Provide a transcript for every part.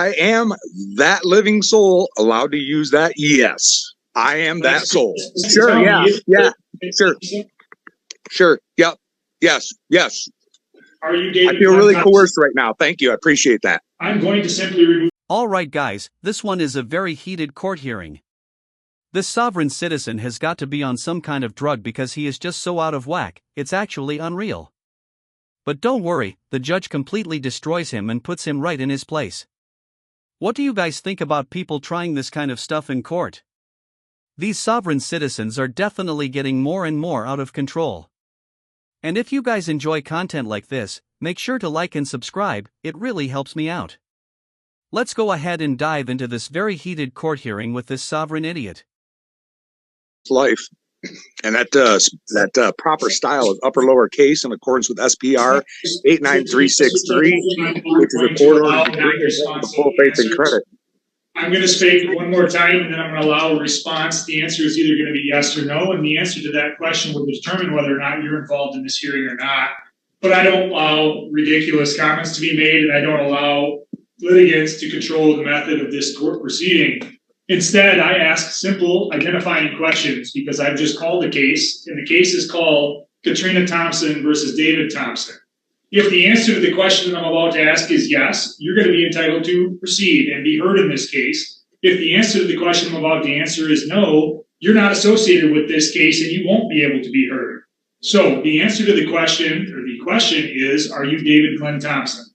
I am that living soul allowed to use that? Yes, I am that soul. Sure, yeah, sure, yep, yes. Are you David? I feel really coerced right now. Thank you, I appreciate that. I'm going to simply remove. All right, guys, this one is a very heated court hearing. This sovereign citizen has got to be on some kind of drug because he is just so out of whack, it's actually unreal. But don't worry, the judge completely destroys him and puts him right in his place. What do you guys think about people trying this kind of stuff in court? These sovereign citizens are definitely getting more and more out of control. And if you guys enjoy content like this, make sure to like and subscribe, it really helps me out. Let's go ahead and dive into this very heated court hearing with this sovereign idiot. Life. And that proper style of upper lower case in accordance with SPR 89363, which is a court order to full faith and credit. I'm going to speak one more time, and then I'm going to allow a response. The answer is either going to be yes or no, and the answer to that question will determine whether or not you're involved in this hearing or not. But I don't allow ridiculous comments to be made, and I don't allow litigants to control the method of this court proceeding. Instead, I ask simple identifying questions because I've just called a case, and the case is called Katrina Thompson versus David Thompson. If the answer to the question I'm about to ask is yes, you're going to be entitled to proceed and be heard in this case. If the answer to the question I'm about to answer is no, you're not associated with this case and you won't be able to be heard. So the answer to the question is, are you David Glenn Thompson?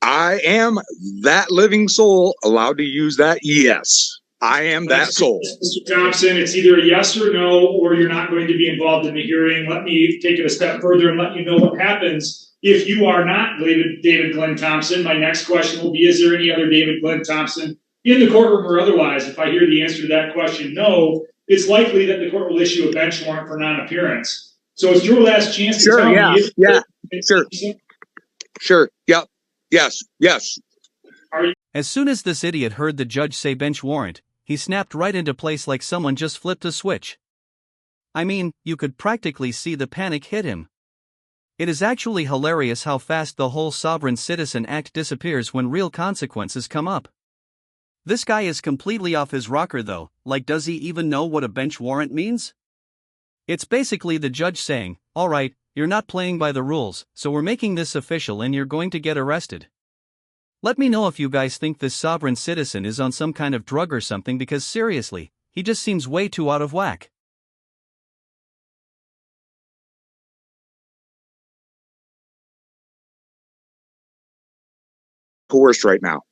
I am that living soul allowed to use that? Yes, I am that soul. Mr. Thompson, it's either a yes or no, or you're not going to be involved in the hearing. Let me take it a step further and let you know what happens if you are not David Glenn Thompson. My next question will be, is there any other David Glenn Thompson in the courtroom or otherwise? If I hear the answer to that question, no, it's likely that the court will issue a bench warrant for non-appearance. So it's your last chance to tell me. Sure, yep. Yes. As soon as this idiot heard the judge say bench warrant, he snapped right into place like someone just flipped a switch. I mean, you could practically see the panic hit him. It is actually hilarious how fast the whole sovereign citizen act disappears when real consequences come up. This guy is completely off his rocker though, like does he even know what a bench warrant means? It's basically the judge saying, alright, you're not playing by the rules, so we're making this official and you're going to get arrested. Let me know if you guys think this sovereign citizen is on some kind of drug or something because seriously, he just seems way too out of whack. Coerced right now.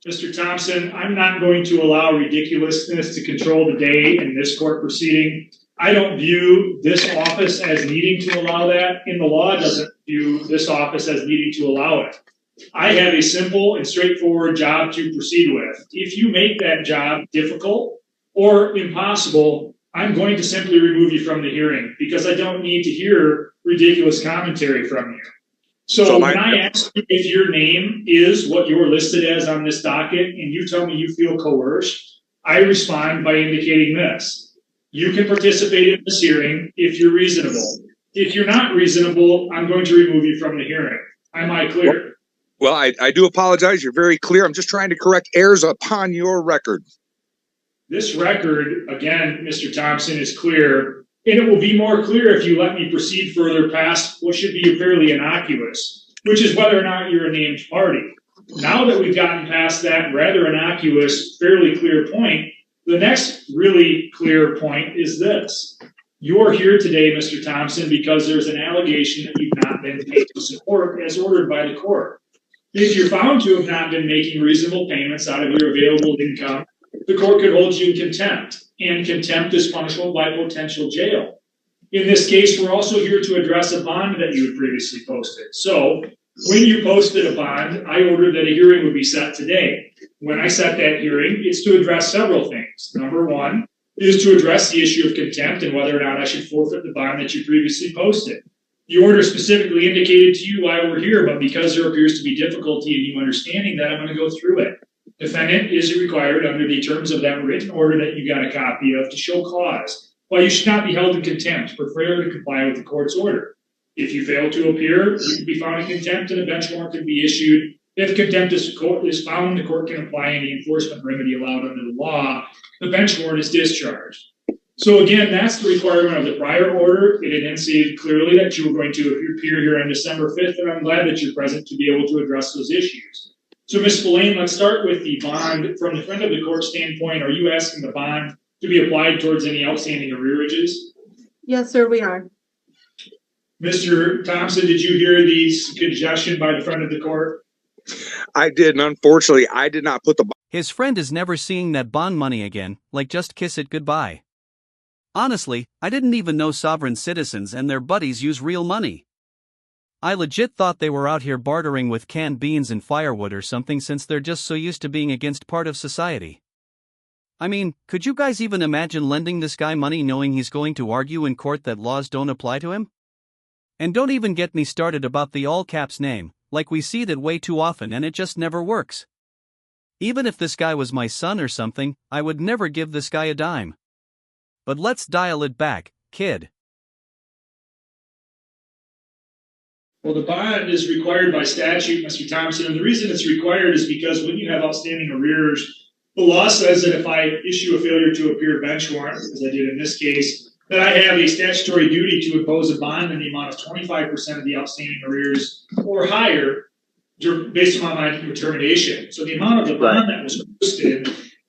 Mr. Thompson, I'm not going to allow ridiculousness to control the day in this court proceeding. I don't view this office as needing to allow that, and the law doesn't view this office as needing to allow it. I have a simple and straightforward job to proceed with. If you make that job difficult or impossible, I'm going to simply remove you from the hearing because I don't need to hear ridiculous commentary from you. So when I ask you if your name is what you're listed as on this docket and you tell me you feel coerced, I respond by indicating this. You can participate in this hearing if you're reasonable. If you're not reasonable, I'm going to remove you from the hearing. Am I clear? Well, I do apologize. You're very clear. I'm just trying to correct errors upon your record. This record, again, Mr. Thompson, is clear, and it will be more clear if you let me proceed further past what should be fairly innocuous, which is whether or not you're a named party. Now that we've gotten past that rather innocuous, fairly clear point, the next really clear point is this. You're here today, Mr. Thompson, because there's an allegation that you've not been paid to support as ordered by the court. If you're found to have not been making reasonable payments out of your available income, the court could hold you in contempt, and contempt is punishable by potential jail. In this case, we're also here to address a bond that you had previously posted. So, when you posted a bond, I ordered that a hearing would be set today. When I set that hearing, it's to address several things. Number one is to address the issue of contempt and whether or not I should forfeit the bond that you previously posted. The order specifically indicated to you why we're here, but because there appears to be difficulty in you understanding that, I'm going to go through it. Defendant is required under the terms of that written order that you got a copy of to show cause why you should not be held in contempt for failure to comply with the court's order. If you fail to appear, you can be found in contempt and a bench warrant can be issued If contempt is found, the court can apply any enforcement remedy allowed under the law. The bench warrant is discharged. So again, that's the requirement of the prior order. It enunciated clearly that you were going to appear here on December 5th, and I'm glad that you're present to be able to address those issues. So Ms. Spillane, let's start with the bond. From the friend of the court standpoint, are you asking the bond to be applied towards any outstanding arrearages? Yes, sir, we are. Mr. Thompson, did you hear the suggestion by the friend of the court? I did, and unfortunately, I did not put the. His friend is never seeing that bond money again, like just kiss it goodbye. Honestly, I didn't even know sovereign citizens and their buddies use real money. I legit thought they were out here bartering with canned beans and firewood or something, since they're just so used to being against part of society. I mean, could you guys even imagine lending this guy money knowing he's going to argue in court that laws don't apply to him? And don't even get me started about the all caps name, like we see that way too often and it just never works. Even if this guy was my son or something, I would never give this guy a dime. But let's dial it back, kid. Well, the bond is required by statute, Mr. Thompson, and the reason it's required is because when you have outstanding arrears, the law says that if I issue a failure to appear bench warrant, as I did in this case, that I have a statutory duty to impose a bond in the amount of 25% of the outstanding arrears or higher based on my determination. So the amount of the bond that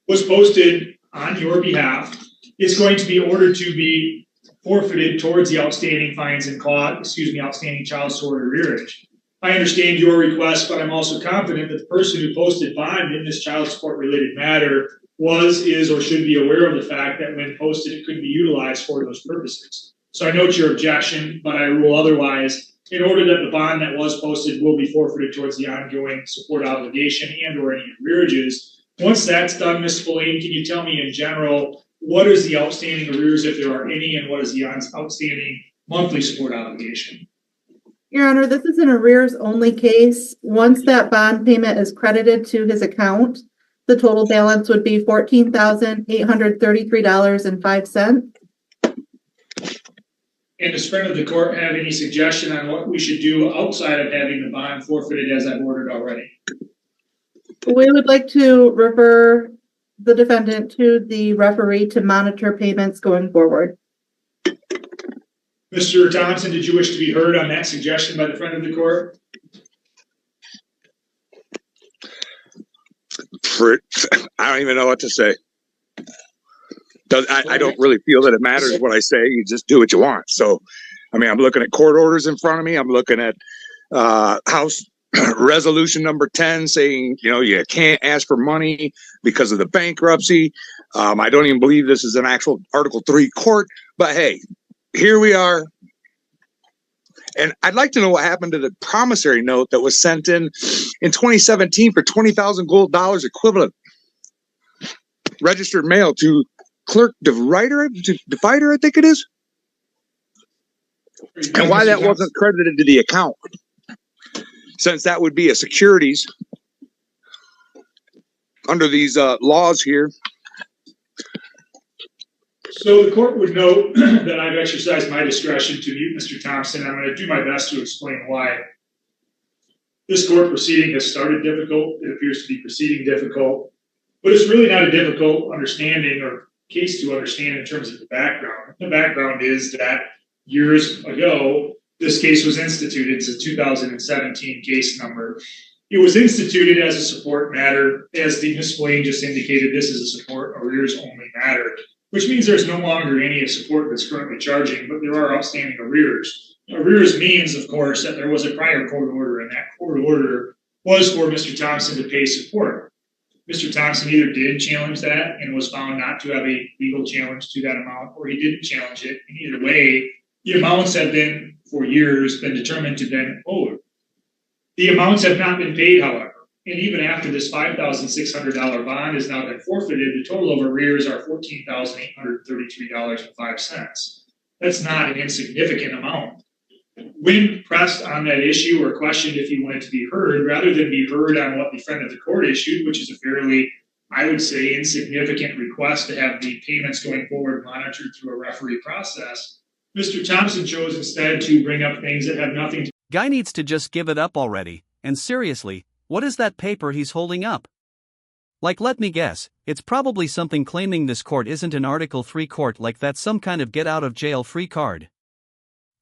was posted on your behalf is going to be ordered to be forfeited towards the outstanding fines and outstanding child support arrearage. I understand your request, but I'm also confident that the person who posted bond in this child support related matter is, or should be aware of the fact that when posted, it couldn't be utilized for those purposes. So I note your objection, but I rule otherwise in order that the bond that was posted will be forfeited towards the ongoing support obligation and or any arrearages. Once that's done, Ms. Spillane, can you tell me in general, what is the outstanding arrears, if there are any, and what is the outstanding monthly support obligation? Your Honor, this is an arrears only case. Once that bond payment is credited to his account, the total balance would be $14,833.05. And does friend of the court have any suggestion on what we should do outside of having the bond forfeited as I've ordered already? We would like to refer the defendant to the referee to monitor payments going forward. Mr. Thompson, did you wish to be heard on that suggestion by the friend of the court? I don't even know what to say. I don't really feel that it matters what I say. You just do what you want. So, I mean, I'm looking at court orders in front of me. I'm looking at House Resolution number 10 saying, you can't ask for money because of the bankruptcy. I don't even believe this is an actual Article 3 court. But hey, here we are. And I'd like to know what happened to the promissory note that was sent in 2017 for $20,000 gold equivalent, registered mail to Clerk DeViter, I think it is, and why that wasn't credited to the account, since that would be a securities under these laws here. So the court would note that I've exercised my discretion to mute Mr. Thompson. I'm going to do my best to explain why. This court proceeding has started difficult. It appears to be proceeding difficult, but it's really not a difficult understanding or case to understand in terms of the background. The background is that years ago, this case was instituted. It's a 2017 case number. It was instituted as a support matter. As the Ms. Spillane just indicated, this is a support arrears only matter, which means there's no longer any support that's currently charging, but there are outstanding arrears. Arrears means, of course, that there was a prior court order, and that court order was for Mr. Thompson to pay support. Mr. Thompson either did challenge that and was found not to have a legal challenge to that amount, or he didn't challenge it. And either way, the amounts have been, for years, been determined to have been owed. The amounts have not been paid, however. And even after this $5,600 bond has now been forfeited, the total of arrears are $14,833.05. That's not an insignificant amount. When pressed on that issue or questioned if he wanted to be heard, rather than be heard on what the friend of the court issued, which is a fairly, I would say, insignificant request to have the payments going forward monitored through a referee process, Mr. Thompson chose instead to bring up things that have nothing to. Guy needs to just give it up already, and seriously, What is that paper he's holding up? Like, let me guess, it's probably something claiming this court isn't an Article 3 court, like that's some kind of get-out-of-jail-free card.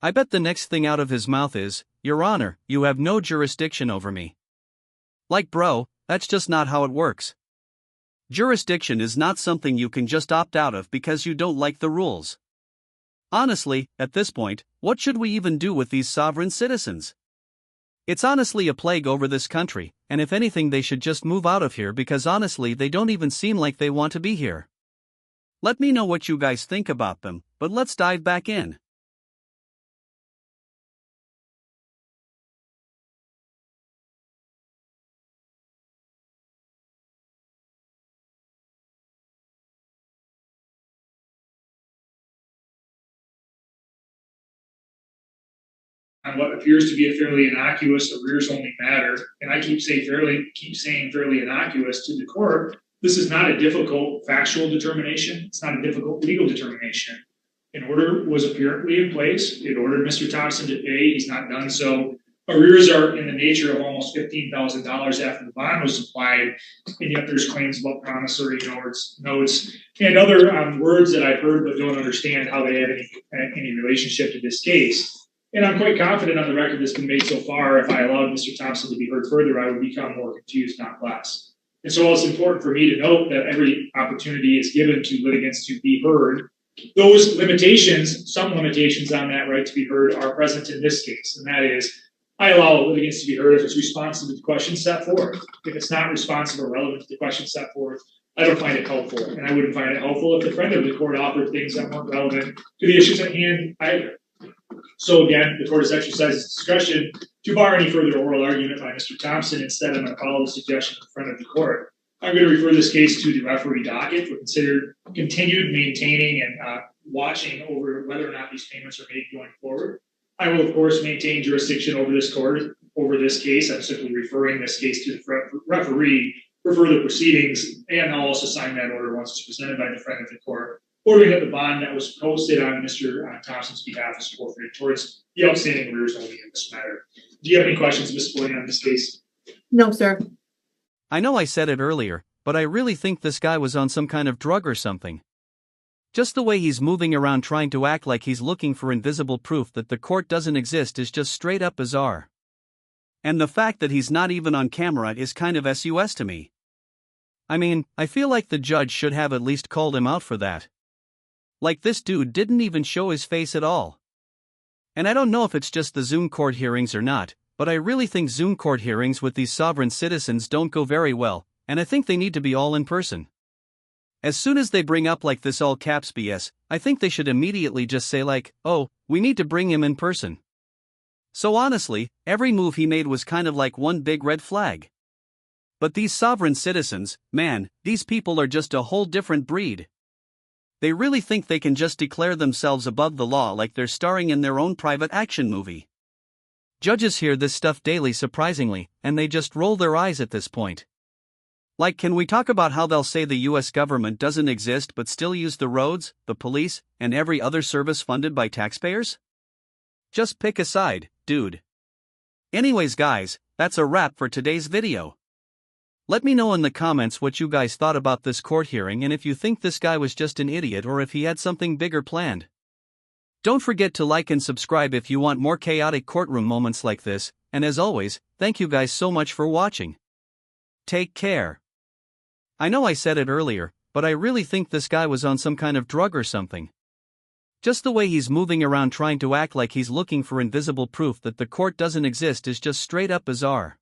I bet the next thing out of his mouth is, Your Honor, you have no jurisdiction over me. Like, bro, that's just not how it works. Jurisdiction is not something you can just opt out of because you don't like the rules. Honestly, at this point, what should we even do with these sovereign citizens? It's honestly a plague over this country, and if anything they should just move out of here because honestly they don't even seem like they want to be here. Let me know what you guys think about them, but let's dive back in. On what appears to be a fairly innocuous arrears-only matter, and I keep saying fairly innocuous to the court, this is not a difficult factual determination. It's not a difficult legal determination. An order was apparently in place. It ordered Mr. Thompson to pay. He's not done so. Arrears are in the nature of almost $15,000 after the bond was applied, and yet there's claims about promissory notes, and other words that I've heard but don't understand how they have any relationship to this case. And I'm quite confident on the record that's been made so far, if I allowed Mr. Thompson to be heard further, I would become more confused, not less. And so it's important for me to note that every opportunity is given to litigants to be heard. Those limitations, some limitations on that right to be heard, are present in this case. And that is, I allow litigants to be heard if it's responsive to the question set forth. If it's not responsive or relevant to the question set forth, I don't find it helpful. And I wouldn't find it helpful if the friend of the court offered things that weren't relevant to the issues at hand either. So again, the court has exercised its discretion to bar any further oral argument by Mr. Thompson. Instead, I'm going to follow the suggestion of the front of the court. I'm going to refer this case to the referee docket for continued maintaining and watching over whether or not these payments are made going forward. I will, of course, maintain jurisdiction over this court, over this case. I'm simply referring this case to the referee for further proceedings, and I'll also sign that order once it's presented by the friend of the court, ordering that the bond that was posted on Mr. Thompson's behalf is forfeited towards the outstanding arrears only in this matter. Do you have any questions, Ms. Blaine, on this case? No, sir. I know I said it earlier, but I really think this guy was on some kind of drug or something. Just the way he's moving around trying to act like he's looking for invisible proof that the court doesn't exist is just straight up bizarre. And the fact that he's not even on camera is kind of sus to me. I mean, I feel like the judge should have at least called him out for that. Like, this dude didn't even show his face at all. And I don't know if it's just the Zoom court hearings or not, but I really think Zoom court hearings with these sovereign citizens don't go very well, and I think they need to be all in person. As soon as they bring up like this all caps BS, I think they should immediately just say like, oh, we need to bring him in person. So honestly, every move he made was kind of like one big red flag. But these sovereign citizens, man, these people are just a whole different breed. They really think they can just declare themselves above the law like they're starring in their own private action movie. Judges hear this stuff daily surprisingly, and they just roll their eyes at this point. Like, can we talk about how they'll say the US government doesn't exist but still use the roads, the police, and every other service funded by taxpayers? Just pick a side, dude. Anyways guys, that's a wrap for today's video. Let me know in the comments what you guys thought about this court hearing and if you think this guy was just an idiot or if he had something bigger planned. Don't forget to like and subscribe if you want more chaotic courtroom moments like this, and as always, thank you guys so much for watching. Take care. I know I said it earlier, but I really think this guy was on some kind of drug or something. Just the way he's moving around trying to act like he's looking for invisible proof that the court doesn't exist is just straight up bizarre.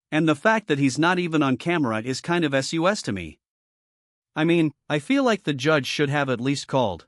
And the fact that he's not even on camera is kind of sus to me. I mean, I feel like the judge should have at least called